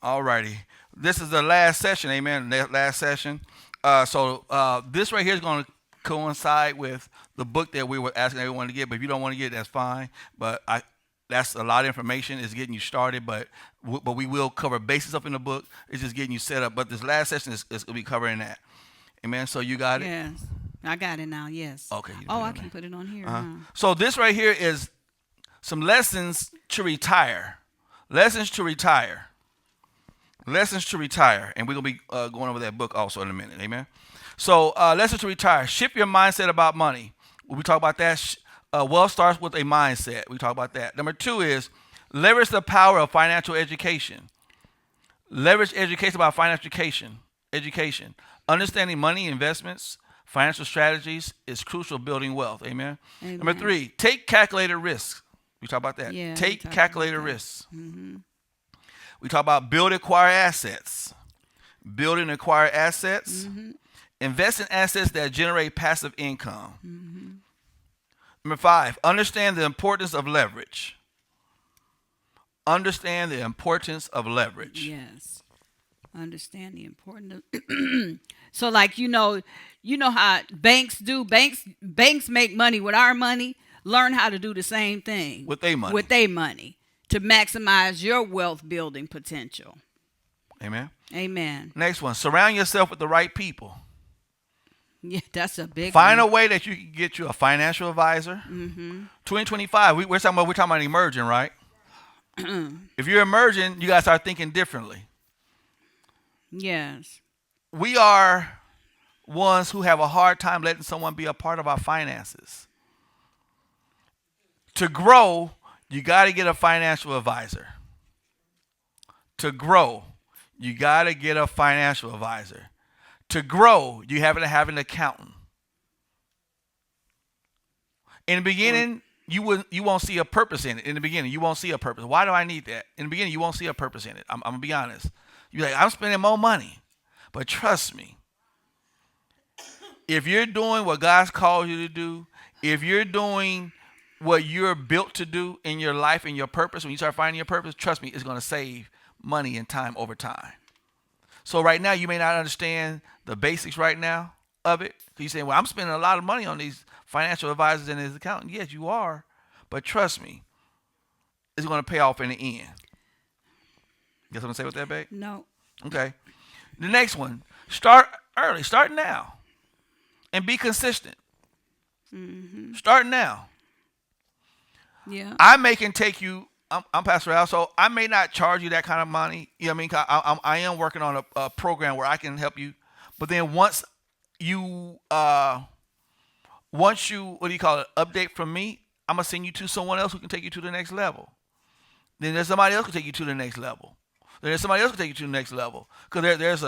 All righty. This is the last session, amen. Last session. This right here is going to coincide with the book that we were asking everyone to get. But if you don't want to get it, that's fine. That's a lot of information. It's getting you started, but we will cover basics up in the book. It's just getting you set up. But this last session is going to be covering that. Amen. So you got it? Yes. I got it now, yes. Okay. Oh, I can put it on here. Huh? So this right here is some lessons to retire. Lessons to retire. Lessons to retire. And we're going to be going over that book also in a minute. Amen. So lessons to retire. Shift your mindset about money. When we talk about that, wealth starts with a mindset. We talk about that. Number 2 is leverage the power of financial education. Leverage education about financial education. Understanding money, investments, financial strategies is crucial building wealth. Amen. Number 3, take calculated risks. We talk about that. Yeah, take calculated risks. Mm-hmm. We talk about build, acquire assets. Build and acquire assets. Mm-hmm. Invest in assets that generate passive income. Mm-hmm. Number 5, understand the importance of leverage. Understand the importance of leverage. Yes. Understand the importance of so like how banks do. Banks make money with our money. Learn how to do the same thing with their money to maximize your wealth building potential. Amen. Amen. Next one, surround yourself with the right people. Yeah, that's a big Find one. a way that you can get you a financial advisor. Mm-hmm. 2025, we're talking about emerging, right? If you're emerging, you got to start thinking differently. Yes. We are ones who have a hard time letting someone be a part of our finances. To grow, you got to get a financial advisor. To grow, you got to get a financial advisor. To grow, you have to have an accountant. In the beginning, you won't see a purpose in it. In the beginning, you won't see a purpose. Why do I need that? In the beginning, you won't see a purpose in it. I'm going to be honest. You're like, I'm spending more money. But trust me, if you're doing what God's called you to do, if you're doing what you're built to do in your life and your purpose, when you start finding your purpose, trust me, it's going to save money and time over time. So right now, you may not understand the basics right now of it. You're saying, well, I'm spending a lot of money on these financial advisors and this accountant. Yes, you are. But trust me, it's going to pay off in the end. You got something to say with that, babe? No. Okay. The next one, start early. Start now. And be consistent. Mm-hmm. Start now. Yeah. I'm Pastor Al, so I may not charge you that kind of money. You know what I mean? I am working on a program where I can help you. But then once you update from me, I'm going to send you to someone else who can take you to the next level. Then there's somebody else who can take you to the next level. There's somebody else who can take you to the next level. Because there's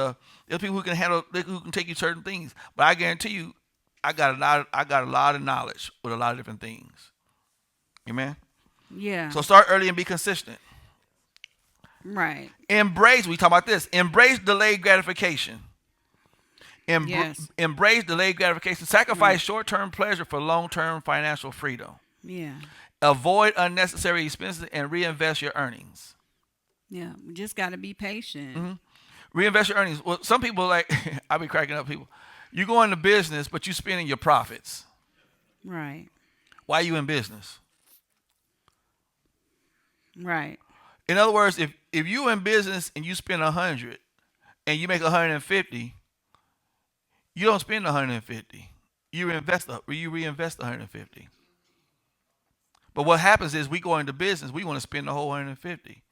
people who can take you certain things. But I guarantee you, I got a lot of knowledge with a lot of different things. Amen? Yeah. So start early and be consistent. Right. We talk about this. Embrace delayed gratification. Yes. Embrace delayed gratification. Sacrifice short-term pleasure for long-term financial freedom. Yeah. Avoid unnecessary expenses and reinvest your earnings. Yeah. We just got to be patient. Mm-hmm. Reinvest your earnings. Well, some people I be cracking up people. You go into business, but you spending your profits. Right. Why are you in business? Right. In other words, if you in business and you spend 100 and you make 150, you don't spend 150. You reinvest 150. But what happens is we go into business, we want to spend the whole 150.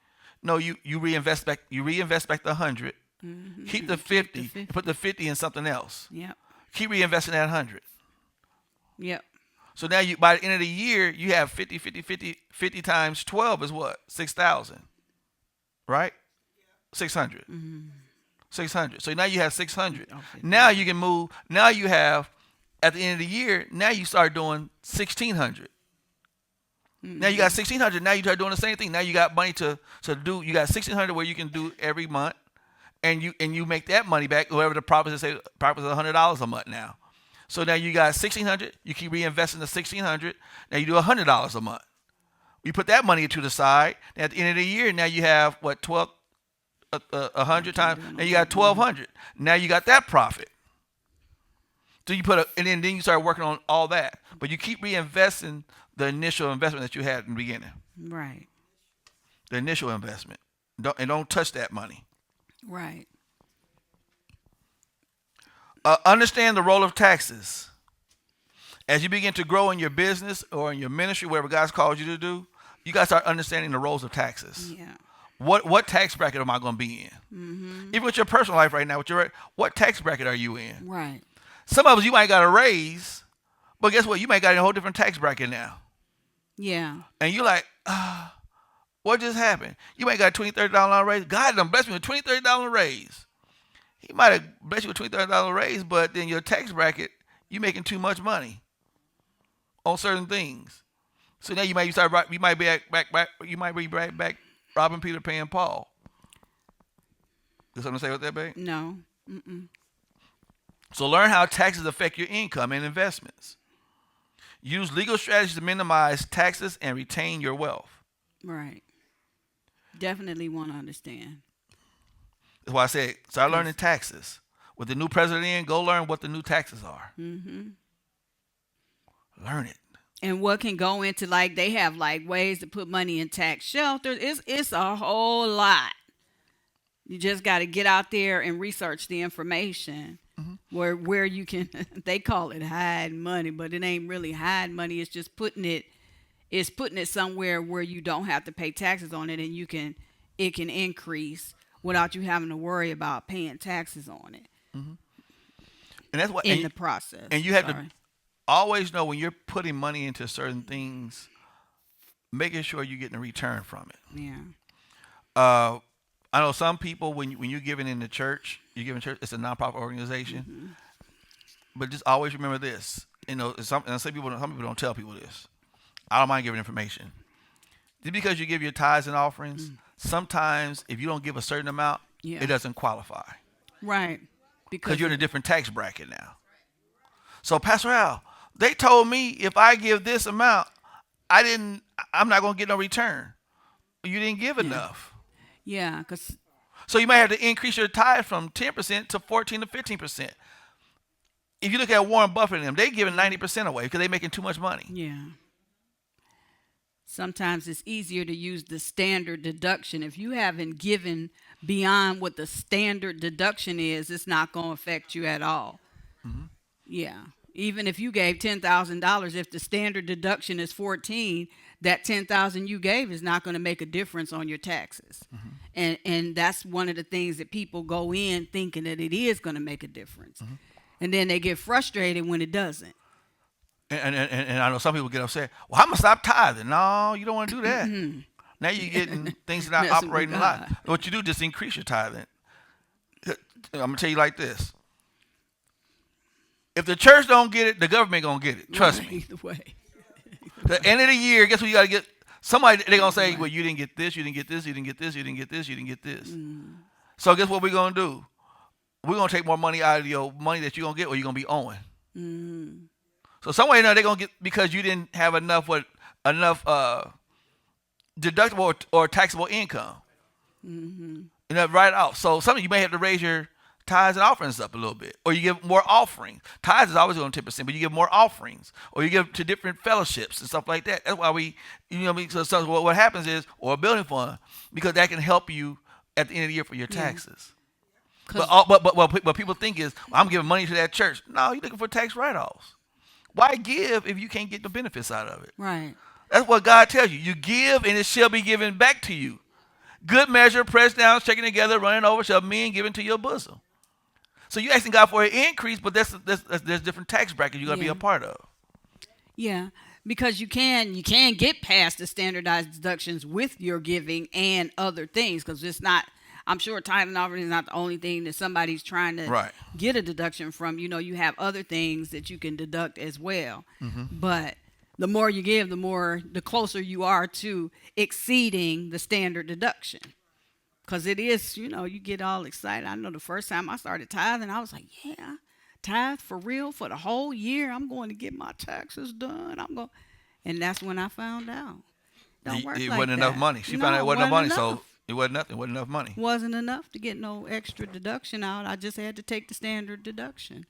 No, you reinvest back the 100. Mm-hmm. Keep the 50. Put the 50 in something else. Yep. Keep reinvesting that 100. Yep. So now by the end of the year, you have 50 times 12 is what? 6,000. Right? 600. Mm-hmm. 600. So now you have 600. Okay. Now you can move. Now you have, at the end of the year, now you start doing 1,600. Mm-hmm. Now you got 1,600. Now you start doing the same thing. Now you got money to do. You got 1,600 where you can do every month, and you make that money back. Whoever the profit is, $100 a month now. So now you got 1,600. You keep reinvesting the 1,600. Now you do $100 a month. You put that money to the side. And at the end of the year, now you have what, 100 times, and you got 1,200. Now you got that profit. So you and then you start working on all that, but you keep reinvesting the initial investment that you had in the beginning. Right. The initial investment, don't touch that money. Right. Understand the role of taxes. As you begin to grow in your business or in your ministry, whatever God's called you to do, you got to start understanding the roles of taxes. Yeah. What tax bracket am I going to be in? Mm-hmm. Even with your personal life right now, what tax bracket are you in? Right. Some of us, you might got a raise, but guess what? You might got in a whole different tax bracket now. Yeah. And you're like, what just happened? You might got a $20, $30 raise. God done blessed me with a $20, $30 raise. He might have blessed you with a $20, $30 raise, but then your tax bracket, you're making too much money on certain things. So now you might be back robbing Peter, paying Paul. Got something to say with that, babe? No. Mm-mm. So learn how taxes affect your income and investments. Use legal strategies to minimize taxes and retain your wealth. Right. Definitely want to understand. That's why I said start learning taxes. With the new president in, go learn what the new taxes are. Mm-hmm. Learn it. And what can go into, like, they have like ways to put money in tax shelters. It's a whole lot. You just got to get out there and research the information. Mm-hmm. Where you can, they call it hide money, but it ain't really hide money. It's just putting it somewhere where you don't have to pay taxes on it, and it can increase without you having to worry about paying taxes on it. Mm-hmm. And that's what the process. And you have to always know when you're putting money into certain things, making sure you're getting a return from it. Yeah. I know some people, when you're giving in the church, it's a nonprofit organization. Mm-hmm. But just always remember this. Some people don't tell people this. I don't mind giving information. Just because you give your tithes and offerings, sometimes if you don't give a certain amount, it doesn't qualify. Right. Because you're in a different tax bracket now. So, Pastor Al, they told me if I give this amount, I'm not going to get no return. You didn't give enough. Yeah, so you might have to increase your tithe from 10% to 14 to 15%. If you look at Warren Buffett and them, they're giving 90% away because they're making too much money. Yeah. Sometimes it's easier to use the standard deduction. If you haven't given beyond what the standard deduction is, it's not going to affect you at all. Mm-hmm. Yeah. Even if you gave $10,000, if the standard deduction is 14, that $10,000 you gave is not going to make a difference on your taxes. Mm-hmm. And that's one of the things that people go in thinking that it is going to make a difference. Mm-hmm. And then they get frustrated when it doesn't. And I know some people get upset. Well, I'm going to stop tithing. No, you don't want to do that. Mm-hmm. Now you're getting things that are operating a lot. What you do, just increase your tithing. I'm going to tell you like this. If the church don't get it, the government going to get it. Trust me. Either way. The end of the year, guess what you got to get? Somebody, they're going to say, well, you didn't get this, you didn't get this, you didn't get this, you didn't get this, you didn't get this. Mm. So guess what we're going to do? We're going to take more money out of your money that you're going to get or you're going to be owing. Mm. So some way or another, they're going to get, because you didn't have enough deductible or taxable income. Mm-hmm. Right off. So some of you may have to raise your tithes and offerings up a little bit, or you give more offerings. Tithes is always going 10%, but you give more offerings, or you give to different fellowships and stuff like that. That's why so what happens is, or a building fund, because that can help you at the end of the year for your taxes. But people think is, well, I'm giving money to that church. No, you're looking for tax write-offs. Why give if you can't get the benefits out of it? Right. That's what God tells you. You give, and it shall be given back to you. Good measure, pressed down, shaken together, running over, shall men given to your bosom. So you're asking God for an increase, but there's different tax brackets you got to be a part of. Yeah, because you can get past the standardized deductions with your giving and other things, because it's not. I'm sure tithing offering is not the only thing that somebody's trying to get a deduction from. You have other things that you can deduct as well. Mm-hmm. But the more you give, the closer you are to exceeding the standard deduction. Because it is, you get all excited. I know the first time I started tithing, I was like, yeah, tithe for real for the whole year. I'm going to get my taxes done. And that's when I found out. Don't work like that. Wasn't enough money. She found out it wasn't enough money. So It wasn't nothing. It wasn't enough money. Wasn't enough to get no extra deduction out. I just had to take the standard deduction.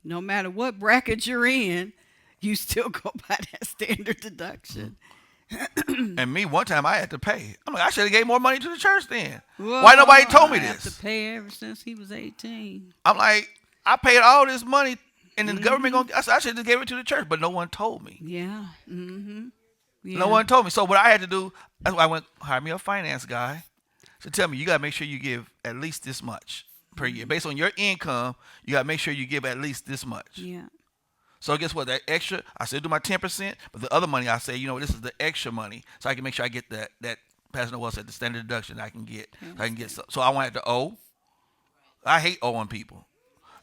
No matter what bracket you're in, you still go by that standard deduction. And me, one time I had to pay. I'm like, I should have gave more money to the church then. Well, Why nobody told me I have this? to pay ever since he was 18. I'm like, I paid all this money, and the government I should have just gave it to the church, but no one told me. Yeah. Mm-hmm. Yeah. No one told me. So what I had to do, that's why I went hire me a finance guy to tell me you gotta make sure you give at least this much per year. Based on your income, you gotta make sure you give at least this much. Yeah. So guess what? That extra, I still do my 10%, but the other money I say, this is the extra money, so I can make sure I get that Pastor Noel said the standard deduction I can get. So I can get so I wanted to owe. I hate owing people.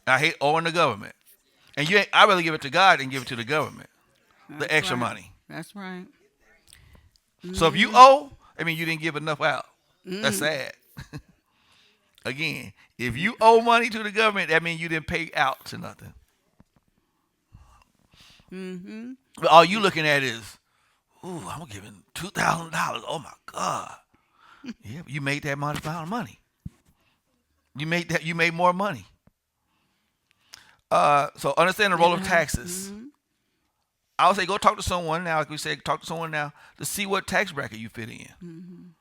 I hate owing the government. And I rather give it to God than give it to the government. The extra money. That's right. So if you owe, I mean you didn't give enough out. That's sad. Again, if you owe money to the government, that means you didn't pay out to nothing. But all you looking at is, ooh, I'm giving $2,000. Oh my God. Yeah, you made that amount of money. You made more money. So understand the role of taxes. I would say go talk to someone now, like we said, talk to someone now to see what tax bracket you fit in.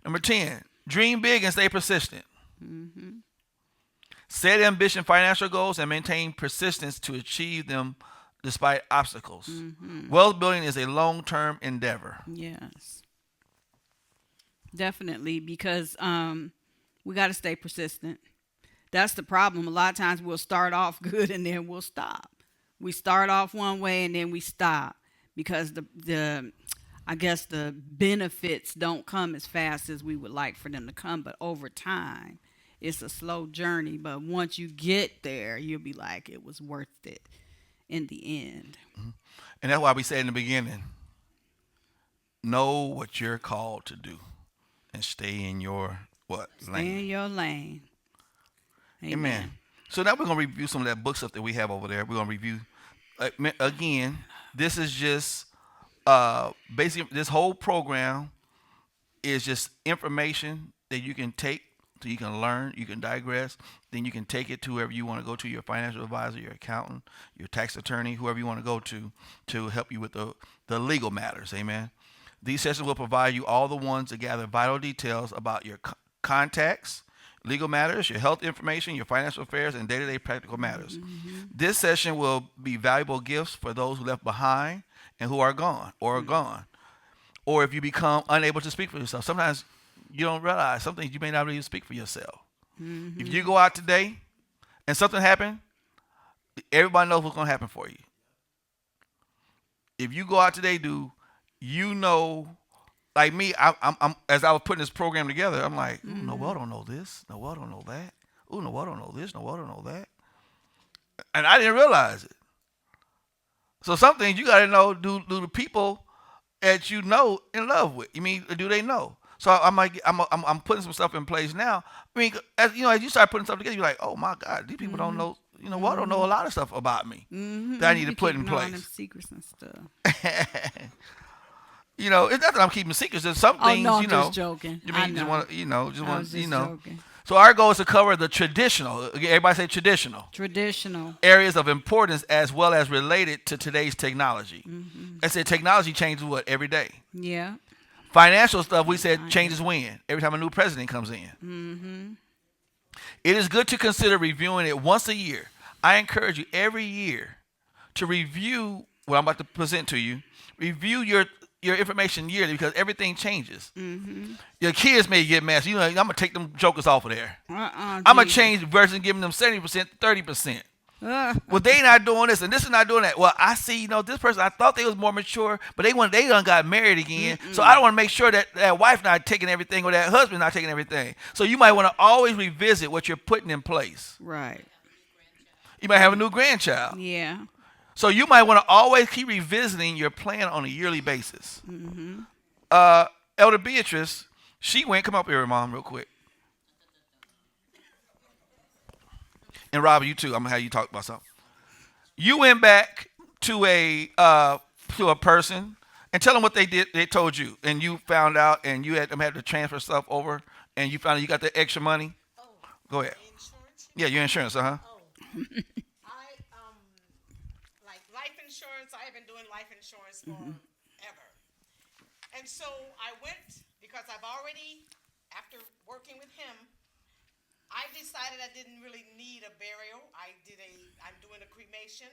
Number 10, dream big and stay persistent. Set ambition financial goals and maintain persistence to achieve them despite obstacles. Wealth building is a long-term endeavor. Yes. Definitely, because we got to stay persistent. That's the problem. A lot of times we'll start off good and then we'll stop. We start off one way and then we stop because I guess the benefits don't come as fast as we would like for them to come. But over time, it's a slow journey. But once you get there, you'll be like, it was worth it in the end. And that's why we said in the beginning, know what you're called to do and stay in your lane. Stay in your lane. Amen. So now we're going to review some of that book stuff that we have over there. We're going to review, again, this is just, basically, this whole program is just information that you can take, so you can learn, you can digress, then you can take it to whoever you want to go to, your financial advisor, your accountant, your tax attorney, whoever you want to go to help you with the legal matters. Amen. These sessions will provide you all the ones to gather vital details about your contacts, legal matters, your health information, your financial affairs, and day-to-day practical matters. This session will be valuable gifts for those who left behind and who are gone or are gone. Or if you become unable to speak for yourself. Sometimes you don't realize some things you may not really speak for yourself. If you go out today and something happened, everybody knows what's going to happen for you. If you go out today, like me, I'm as I was putting this program together, I'm like, no, well, I don't know this. No, well, I don't know that. Oh, no, well, I don't know this. No, well, I don't know that. And I didn't realize it. So some things you got to know, do the people that you know in love with. You mean, do they know? So I'm putting some stuff in place now. I mean, as you start putting stuff together, you're like, oh my God, these people don't know. Well, I don't know a lot of stuff about me that I need to put in place. All them secrets and stuff. It's not that I'm keeping secrets. There's some things, I'm just joking. You just want to, joking. So our goal is to cover the traditional. Everybody say traditional. Traditional areas of importance as well as related to today's technology. I said technology changes what every day. Yeah. Financial stuff we said changes when every time a new president comes in. It is good to consider reviewing it once a year. I encourage you every year to review what I'm about to present to you. Review your information yearly because everything changes. Your kids may get mad. So I'm going to take them jokers off of there. I'm going to change versus giving them 70%, 30%. Well, they not doing this and this is not doing that. Well, I see, this person, I thought they was more mature, but they done got married again. So I don't want to make sure that wife not taking everything or that husband not taking everything. So you might want to always revisit what you're putting in place. Right. You might have a new grandchild. Yeah. So you might want to always keep revisiting your plan on a yearly basis. Elder Beatrice, she went, come up here, Mom, real quick. And Robert, you too. I'm gonna have you talk about something. You went back to a person And tell them what they did. They told you, and you found out, and you had them had to transfer stuff over, and you found out you got the extra money. Go ahead. Insurance, Yeah, your insurance, huh? I like life insurance. I have been doing life insurance forever, and so I went because I've already, after working with him, I decided I didn't really need a burial. I'm doing a cremation,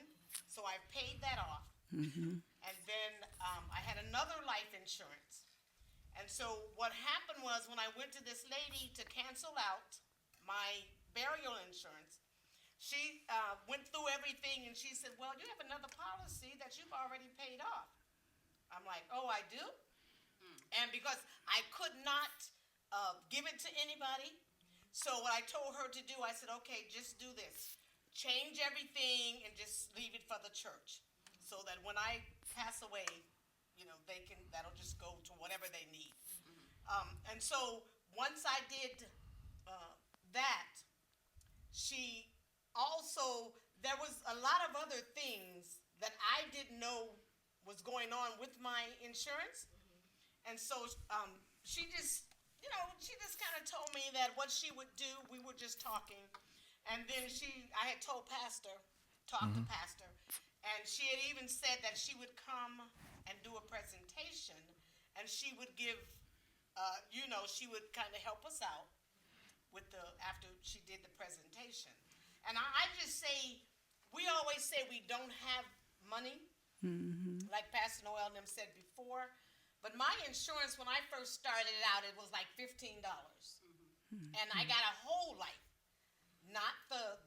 so I paid that off. And then I had another life insurance. And so what happened was when I went to this lady to cancel out my burial insurance, she went through everything and she said, well, you have another policy that you've already paid off. I'm like, oh, I do? And because I could not give it to anybody, so what I told her to do, I said, okay, just do this. Change everything and just leave it for the church. So that when I pass away, that'll just go to whatever they need. And so once I did that, she also, there was a lot of other things that I didn't know was going on with my insurance. And so she just kind of told me that what she would do, we were just talking. And then I had told Pastor, talk to Pastor, and she had even said that she would come and do a presentation, and she would give, she would kind of help us out after she did the presentation. And I just say, we always say we don't have money, like Pastor Noel and them said before, but my insurance, when I first started out, it was like $15. And I got a whole life, not the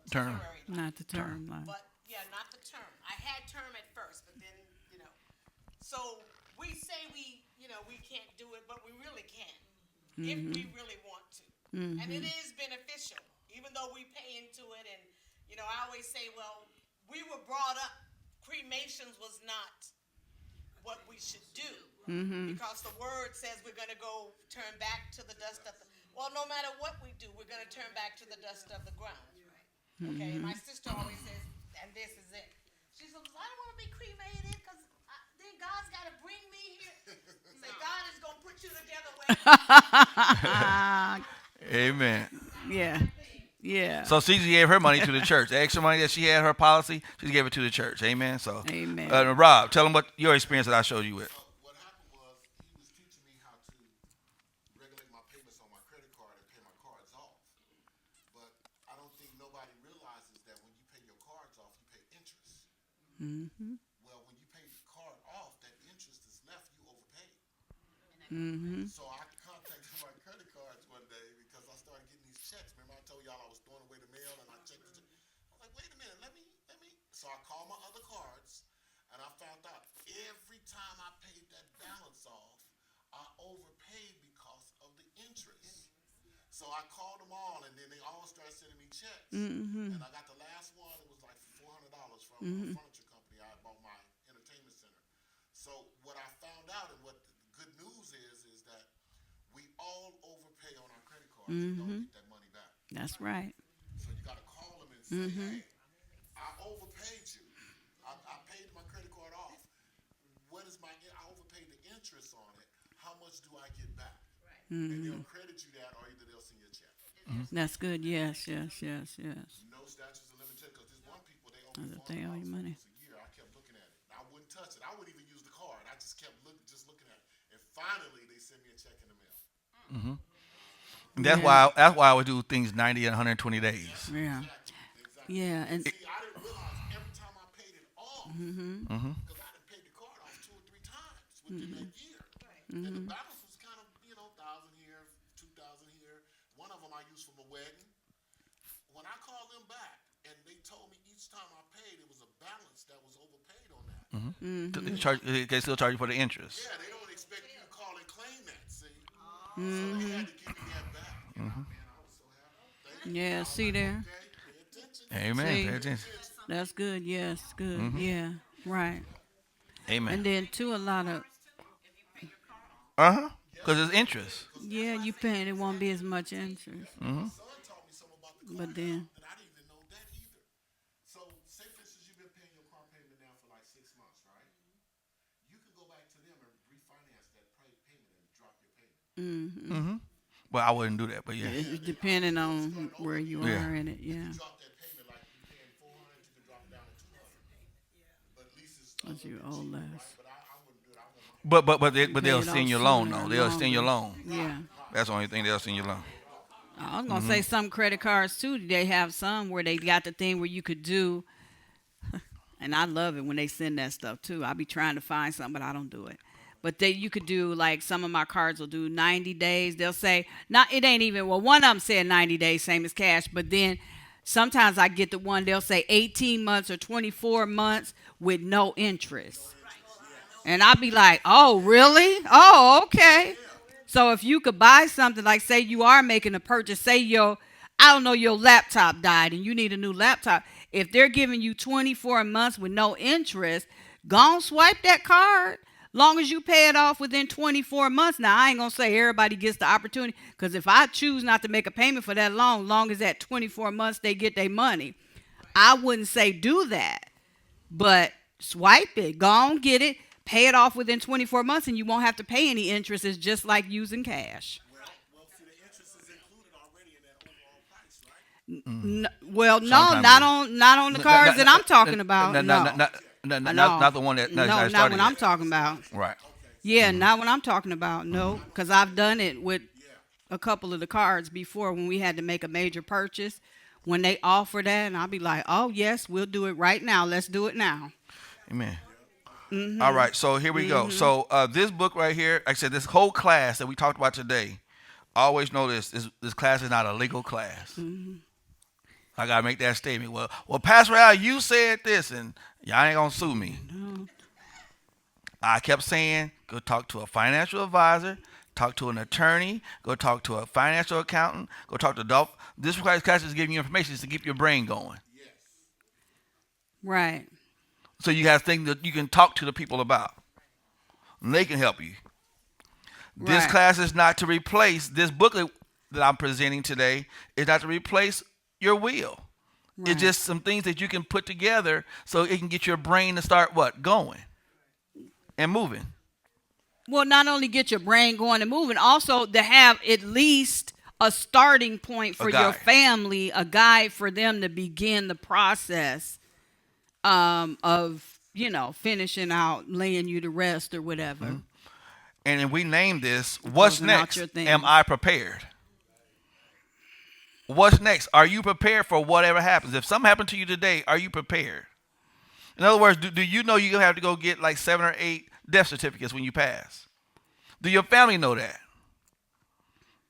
temporary life. Not the term life. But yeah, not the term. I had term at first, but then, so we say we can't do it, but we really can if we really want to. And it is beneficial, even though we pay into it. And, I always say, well, we were brought up, cremations was not what we should do because the word says we're going to go turn back to the dust of the, well, no matter what we do, we're going to turn back to the dust of the ground. Okay, and my sister always says, and this is it. She says, I don't want to be cremated because then God's got to bring me here. Say, God is going to put you together with Amen. Yeah. Yeah. So Cece gave her money to the church. The extra money that she had, her policy, she gave it to the church. Amen. So, Amen. Rob, tell them what your experience that I showed you with. What happened was he was teaching me how to regulate my payments on my credit card and pay my cards off. But I don't think nobody realizes that when you pay your cards off, you pay interest. Well, when you pay the card off, that interest is left, you overpaid. So I contacted my credit cards one day because I started getting these checks. Remember I told y'all I was throwing away the mail and I checked the check. I was like, wait a minute, let me. So I called my other cards and I found out every time I paid that balance off, I overpaid because of the interest. So I called them all and then they all started sending me checks. And I got the last one, it was like $400 from a furniture company. I bought my entertainment center. So what I found out and what the good news is that we all overpay on our credit cards and don't get that money back. That's right. So you got to call them and say, hey, I overpaid you. I paid my credit card off. I overpaid the interest on it. How much do I get back? Right. And they'll credit you that or either they'll send you a check. That's good. Yes. No statutes of limitation because there's one people, they owe me $400 all your money. a year. I kept looking at it. I wouldn't touch it. I wouldn't even use the card. I just kept looking at it. And finally, they sent me a check in the mail. That's why I would do things 90 and 120 days. Yeah. Exactly. Yeah. And See, I didn't realize every time I paid it off, because I done paid the card off 2 or 3 times within that year. And the balance was kind of, 1,000 here, 2,000 here. One of them I used for my wedding. When I called them back, and they told me each time I paid, it was a balance that was overpaid on that. They still charge you for the interest. Yeah, they don't expect you to call and claim that, see? So they had to give me that back. Man, I was so happy. Thank you. yeah, see there. Okay, pay attention. Amen. See? Pay attention. That's good. Yes, good. Yeah, right. Amen. And then too, a lot of Because it's interest. you paying it won't be as much interest. My son taught me something about the car But then- and I didn't even know that either. So, say for instance, you've been paying your car payment now for like 6 months, right? You can go back to Well, I wouldn't do that, but yeah. It's depending on where you are in it. Yeah. Drop that payment like you paying 400, you can drop it down to 200. But leases Once you owe less. But I wouldn't do it. I want my But they'll Pay it extend off your loan sooner though. or They'll extend your longer. loan. Yeah. That's the only thing they'll extend your loan. I was gonna say some credit cards too. They have some where they got the thing where you could do, and I love it when they send that stuff too. I be trying to find something, but I don't do it. But you could do like some of my cards will do 90 days. They'll say not it ain't even well. One of them said 90 days, same as cash. But then sometimes I get the one they'll say 18 months or 24 months with no interest, and I'll be like, oh really? Oh okay. So if you could buy something, like say you are making a purchase, say your laptop died and you need a new laptop. If they're giving you 24 months with no interest, go on swipe that card. Long as you pay it off within 24 months. Now, I ain't going to say everybody gets the opportunity, because if I choose not to make a payment for that long as that 24 months they get their money, I wouldn't say do that. But swipe it. Go on, get it. Pay it off within 24 months, and you won't have to pay any interest. It's just like using cash. Well, see, the interest is included already in that overall price, right? Well, no, Sometimes not on the cards that I'm talking about. Not the one that. No, not what I'm talking about. Right. Yeah, not what I'm talking about. No, because I've done it with a couple of the cards before when we had to make a major purchase. When they offer that, and I'll be like, oh, yes, we'll do it right now. Let's do it now. Amen. All right, so here we go. So this book right here, like I said, this whole class that we talked about today, always know this class is not a legal class. I got to make that statement. Well, Pastor Al, you said this, and y'all ain't going to sue me. No. I kept saying, go talk to a financial advisor, talk to an attorney, go talk to a financial accountant, go talk to a doctor. This requires class is giving you information to keep your brain going. Right. So you have things that you can talk to the people about. And they can help you. This Right. class is not to replace, this booklet that I'm presenting today is not to replace your will. Right. It's just some things that you can put together so it can get your brain to start what? Going and moving. Well, not only get your brain going and moving, also to have at least a starting point for your family, a guide for them to begin the process of, finishing out, laying you to rest or whatever. And then we named this, what's Closing out next? your things. Am I prepared? What's next? Are you prepared for whatever happens? If something happened to you today, are you prepared? In other words, do you know you're going to have to go get like 7 or 8 death certificates when you pass? Do your family know that?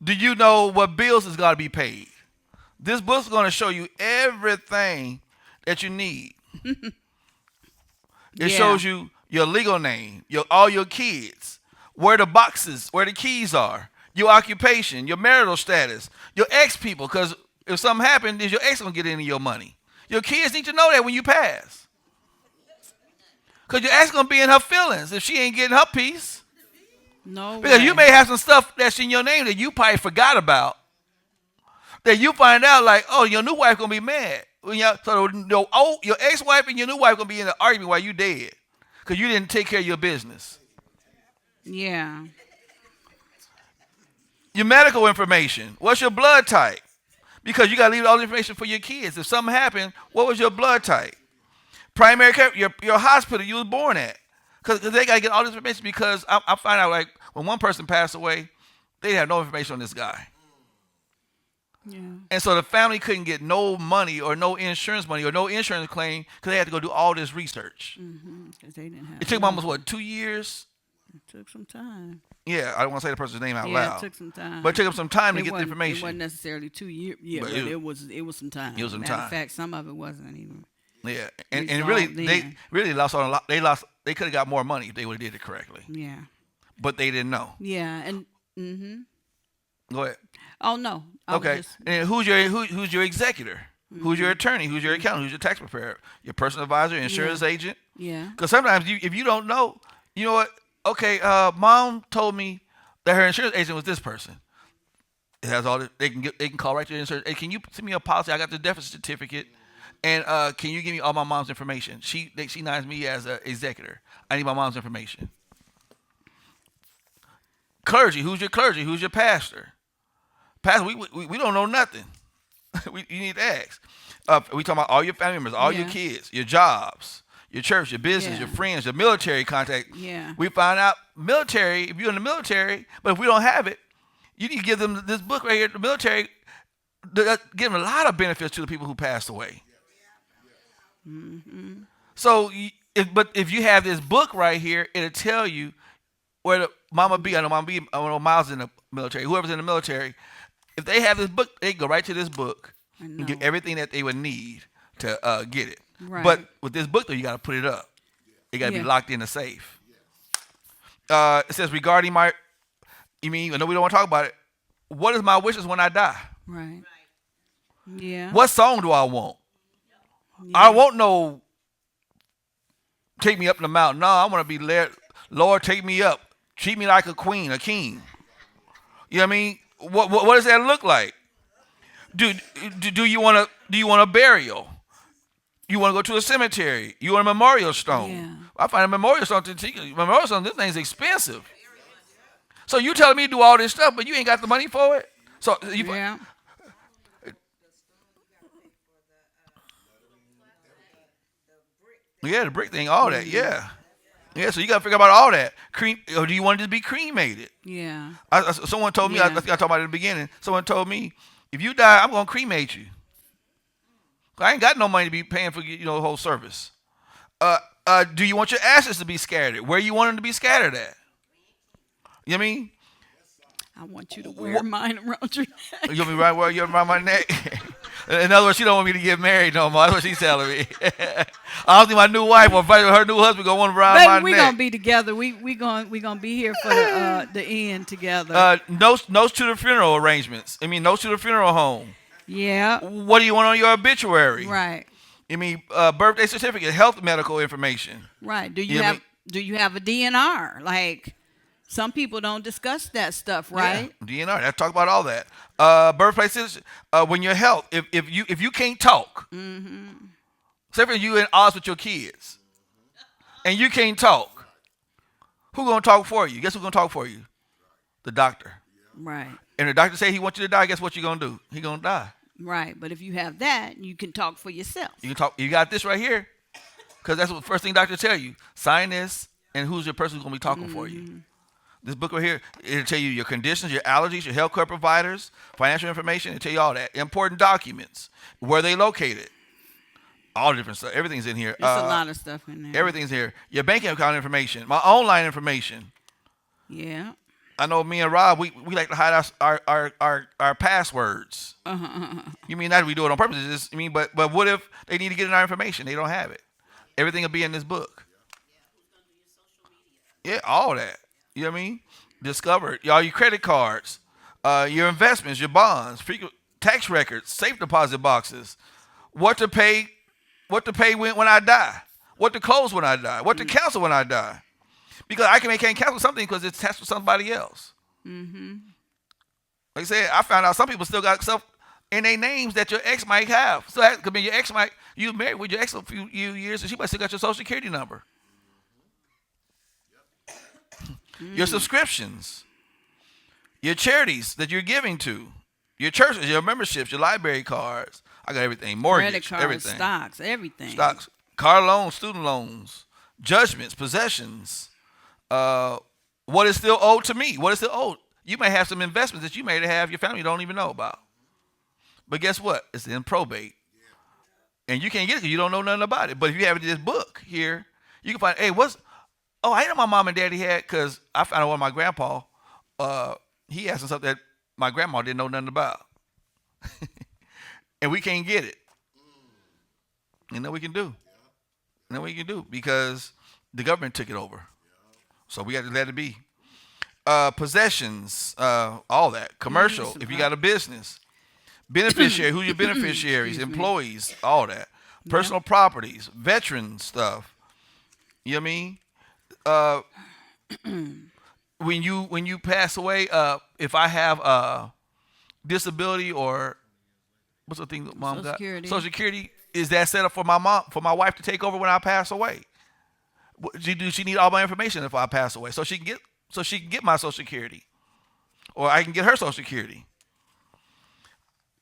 Do you know what bills is going to be paid? This book's going to show you everything that you need. It shows you your legal name, all your kids, where the boxes, where the keys are, your occupation, your marital status, your ex people, because if something happened, is your ex going to get any of your money? Your kids need to know that when you pass. Because your ex going to be in her feelings if she ain't getting her piece. No Because way. you may have some stuff that's in your name that you probably forgot about. That you find out like, oh, your new wife going to be mad. So your ex-wife and your new wife going to be in an argument while you dead. Because you didn't take care of your business. Yeah. Your medical information. What's your blood type? Because you got to leave all the information for your kids. If something happened, what was your blood type? Primary care, your hospital you was born at. Because they got to get all this information because I find out like when one person passed away, they have no information on this guy. Yeah. And so the family couldn't get no money or no insurance money or no insurance claim because they had to go do all this research. Because they didn't have It took them almost, 2 years? It took some time. Yeah, I don't want to say the person's name out Yeah, loud. it took some time. But it took them some time to get the It information. wasn't necessarily 2 years. Yeah, But but it was some time. it was some Matter time. of fact, some of it wasn't even. Yeah, and Resolved really, then. they really lost on a lot. They could have got more money if they would have did it correctly. Yeah. But they didn't know. Yeah, and Go ahead. oh no. I was Okay. just- And who's your executor? Who's your attorney? Who's your accountant? Who's your tax preparer? Your personal advisor, insurance agent? Yeah. Because sometimes if you don't know, you know what? Okay, mom told me that her insurance agent was this person. It has all the, they can call right to the insurance. Hey, can you send me a policy? I got the death certificate. And can you give me all my mom's information? She names me as an executor. I need my mom's information. Clergy. Who's your clergy? Who's your pastor? Pastor, we don't know nothing. You need to ask. We talking about all your family members, all your kids, your jobs, your church, your business, your friends, your military contact. Yeah. We find out military, if you're in the military, but if we don't have it, you need to give them this book right here. The military, give them a lot of benefits to the people who passed away. Mm-hmm. So, if you have this book right here, it'll tell you where the Mama B, I know Miles in the military, whoever's in the military, if they have this book, they go right to this book and get everything that they would need to get it. Right. But with this book, though, you got to put it up. It got to be locked in a safe. It says, regarding I know we don't want to talk about it. What is my wishes when I die? Right. Yeah. What song do I want? Yeah. I won't know, take me up the mountain. No, I want to be led. Lord, take me up. Treat me like a queen, a king. You know what I mean? What does that look like? Do you want a burial? You want to go to a cemetery? You want a memorial stone? Yeah. I find a memorial stone. This thing's expensive. So you telling me to do all this stuff, but you ain't got the money for it? So the brick thing, all that, yeah. So you got to figure out all that. Or do you want it to be cremated? Yeah. Someone told me, I think I talked about it at the beginning, someone told me, if you die, I'm going to cremate you. I ain't got no money to be paying for the whole service. Do you want your ashes to be scattered? Where you want them to be scattered at? You know what I mean? I want you to wear mine around your neck. You want me right where you're around my neck? In other words, she don't want me to get married no more. That's what she's telling me. I don't think my new wife or her new husband gonna want around my neck. We gonna be together. We gonna be here for the end together. Notes to the funeral arrangements. Notes to the funeral home. Yeah. What do you want on your obituary? Right. Birthday certificate, health medical information. Right. Do you have a DNR? Like, some people don't discuss that stuff, right? Yeah, DNR. Let's talk about all that. Birthplaces. When your health, if you can't talk, say for you in odds with your kids, and you can't talk, who gonna talk for you? Guess who's gonna talk for you? The doctor. Right. And the doctor say he wants you to die. Guess what you gonna do? He gonna die. Right. But if you have that, you can talk for yourself. You can talk. You got this right here, because that's what the first thing doctor tell you. Sign this, and who's your person who's gonna be talking for you. This book right here, it'll tell you your conditions, your allergies, your health care providers, financial information. It'll tell you all that. Important documents, where they located, all different stuff. Everything's in here. There's a lot of stuff in there. Everything's here. Your banking account information, my online information. Yeah. I know me and Rob, we like to hide our passwords. You mean not we do it on purpose? It's just, but what if they need to get in our information? They don't have it. Everything will be in this book. Yeah, all that. You know what I mean? Discovered. All your credit cards, your investments, your bonds, tax records, safe deposit boxes, what to pay when I die, what to close when I die, what to cancel when I die. Because I can't cancel something because it's attached to somebody else. Mm-hmm. Like I said, I found out some people still got stuff in their names that your ex might have. So that could be your ex you married with your ex a few years and she might still got your social security number. Your subscriptions, your charities that you're giving to, your churches, your memberships, your library cards. I got everything. Mortgage, credit cards, everything. stocks, everything. Stocks, car loans, student loans, judgments, possessions. What is still owed to me? What is still owed? You may have some investments that you may have your family don't even know about. But guess what? It's in probate. And you can't get it because you don't know nothing about it. But if you have this book here, you can find, hey, I know my mom and daddy had, because I found out one of my grandpa, he had some stuff that my grandma didn't know nothing about. And we can't get it. And then we can do. Because the government took it over. So we got to let it be. Possessions, all that. Commercial, if you got a business. Beneficiary, who your beneficiaries, employees, all that. Personal properties, veteran stuff. You know what I mean? When you pass away, if I have a disability or what's the thing that mom got? Social Security, is that set up for my wife to take over when I pass away? Do she need all my information if I pass away so she can get my Social Security? or I can get her Social Security.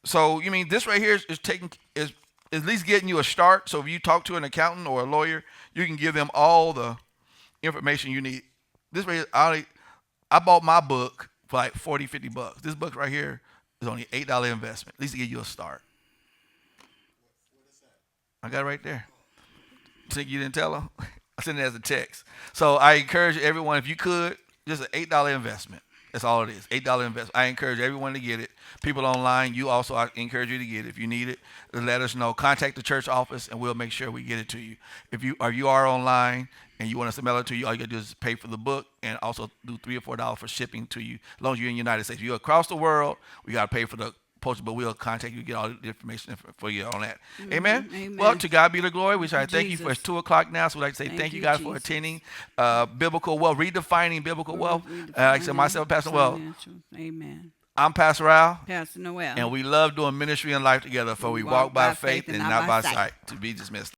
So you mean this right here is at least getting you a start. So if you talk to an accountant or a lawyer, you can give them all the information you need. This way, I bought my book for like $40-$50. This book right here is only $8 investment. At least to give you a start. What is that? I got it right there. Think you didn't tell her? I sent it as a text. So I encourage everyone, if you could, just an $8 investment. That's all it is. $8 investment. I encourage everyone to get it. People online, you also, I encourage you to get it. If you need it, let us know. Contact the church office, and we'll make sure we get it to you. If you are online and you want us to mail it to you, all you got to do is pay for the book and also do $3 or $4 for shipping to you, as long as you're in the United States. If you're across the world, we got to pay for the postage, but we'll contact you, get all the information for you on that. Amen? Amen. Well, to God be the glory. We try to thank you for Jesus. it's 2 o'clock now, so we'd like to say thank you guys for Jesus. attending Biblical Wealth, Redefining Biblical Wealth. Like I said, myself, Pastor Well, Financial. Amen. I'm Pastor Al, Pastor Noel. and we love doing ministry and life together, for we walk by faith and not by sight. To be dismissed.